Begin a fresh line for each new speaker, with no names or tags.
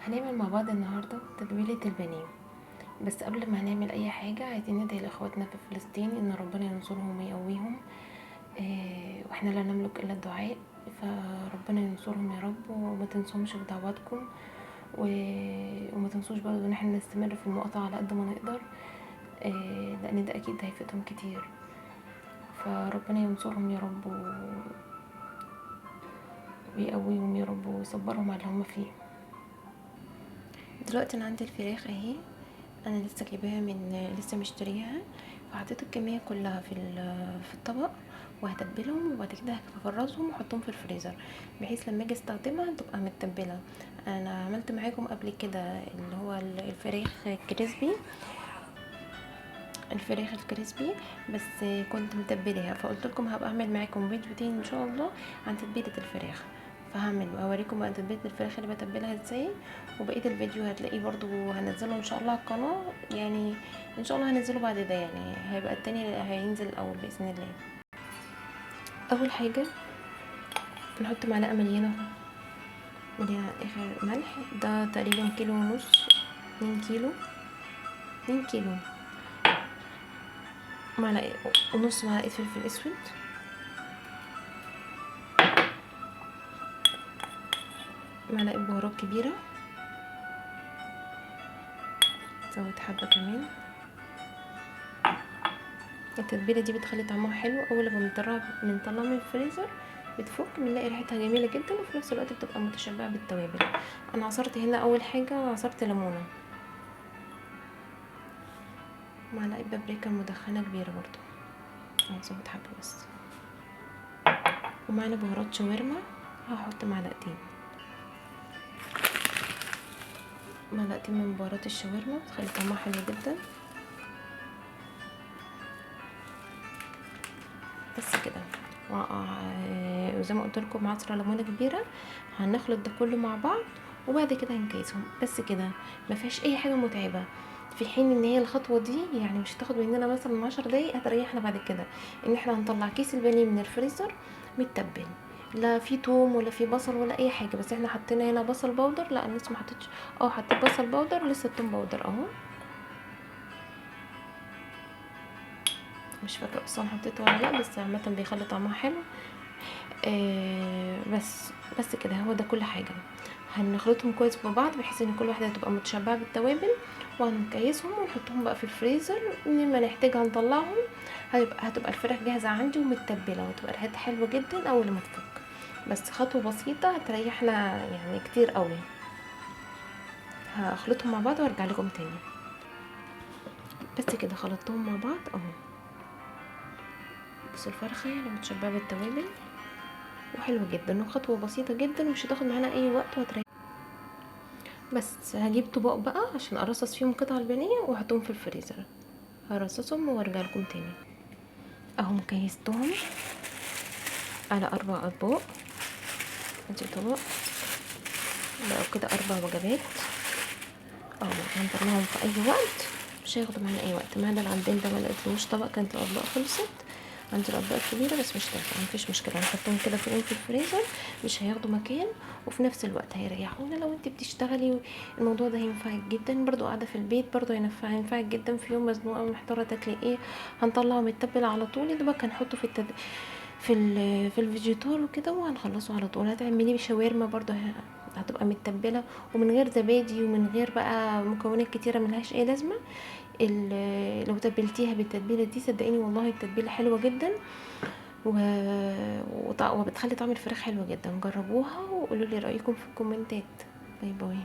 هنعمل مع بعض النهاردة تتبيلة البانيه. بس قبل ما هنعمل اي حاجة عايزين ندعي لاخواتنا في فلسطين ان ربنا ينصرهم ويقويهم. واحنا لا نملك الا الدعاء، فربنا ينصرهم يا رب، وما تنسوش في دعواتكم وما تنسوش برضو ان احنا نستمر في المقاطعة على قد ما نقدر. لان ده اكيد هيفيدهم كتير، فربنا ينصرهم يا رب ويقويهم يا رب ويصبرهم على اللي هم فيه. دلوقتي انا عندي الفراخ اهي، انا لسه جايباها لسه مشتريها، فحطيت الكميه كلها في الطبق، وهتبلهم وبعد كده هفرزهم واحطهم في الفريزر بحيث لما اجي استخدمها تبقى متبله. انا عملت معاكم قبل كده اللي هو الفراخ الكريسبي، بس كنت متبلها، فقلت لكم هبقى اعمل معاكم فيديو تاني ان شاء الله عن تتبيله الفراخ، اوريكم بقى تتبيله الفراخ اللي بتبلها ازاي. وبقيه الفيديو هتلاقيه برضو هنزله ان شاء الله على القناه، يعني ان شاء الله هنزله بعد ده، يعني هيبقى التاني هينزل الاول باذن الله. اول حاجه نحط معلقه مليانه اخر ملح، ده تقريبا كيلو ونص، 2 كيلو. معلقه ونص معلقه فلفل اسود، معلقه بهارات كبيره، زود حبه كمان. التتبيله دي بتخلي طعمها حلو، اول لما بنطلعها من الفريزر بتفك بنلاقي ريحتها جميله جدا، وفي نفس الوقت بتبقى متشبعه بالتوابل. انا عصرت هنا اول حاجه عصرت ليمونه، معلقه بابريكا مدخنه كبيره برضو، هزود حبه بس، ومعنا بهارات شاورما هحط معلقتين من بهارات الشاورما، بتخلي طعمها حلو جدا. بس كده، وزي ما قلت لكم عصره ليمونه كبيره. هنخلط ده كله مع بعض وبعد كده هنكيسهم، بس كده ما فيهاش اي حاجه متعبه، في حين ان هي الخطوه دي يعني مش هتاخد مننا مثلا 10 دقايق، هتريحنا بعد كده ان احنا هنطلع كيس البانيه من الفريزر متبل، لا في توم ولا في بصل ولا اي حاجه، بس احنا حطينا هنا بصل بودر، لا انا لسه ما حطيتش، حطيت بصل بودر ولسه التوم بودر اهو، مش فاكره اصلا حطيته ولا لا، بس عامه بيخلي طعمها حلو. بس كده، هو ده كل حاجه. هنخلطهم كويس ببعض بحيث ان كل واحده تبقى متشبعه بالتوابل، وهنكيسهم ونحطهم بقى في الفريزر، لما نحتاجها نطلعهم. هتبقى الفراخ جاهزه عندي ومتبله، وتبقى ريحتها حلوه جدا اول ما تفك. بس خطوه بسيطه هتريحنا يعني كتير قوي. هخلطهم مع بعض وارجع لكم تاني. بس كده خلطتهم مع بعض اهو، بس الفرخه يعني متشبعه بالتوابل وحلوه جدا، وخطوه بسيطه جدا ومش هتاخد معانا اي وقت وهتريح. بس هجيب طبق بقى عشان ارصص فيهم قطع البانيه واحطهم في الفريزر، هرصصهم وارجع لكم تاني. اهو مكيستهم على 4 اطباق، ادي طبق بقى كده 4 وجبات اهو، هنطلعهم في اي وقت، مش هياخدوا معانا اي وقت. ما ده عندنا ده ما لقيتلوش طبق، كانت الاطباق خلصت، عندي الاطباق كبيره بس مش نافعه، مفيش مشكله، هنحطهم كده فوقهم في الفريزر، مش هياخدوا مكان، وفي نفس الوقت هيريحونا. لو انت بتشتغلي الموضوع ده هينفعك جدا، برضو قاعده في البيت برضو هينفعك جدا في يوم مزنوقه ومحتاره تاكلي ايه، هنطلعه متبل على طول، ده بقى هنحطه في الفيجيتار وكده، وهنخلصه على طول. هتعمليه بشاورما برضو هتبقى متبله ومن غير زبادي ومن غير بقى مكونات كتيره ملهاش اي لازمه. لو تبلتيها بالتتبيله دي صدقيني والله التتبيله حلوه جدا، وبتخلي طعم الفراخ حلو جدا. جربوها وقولوا لي رايكم في الكومنتات. باي باي.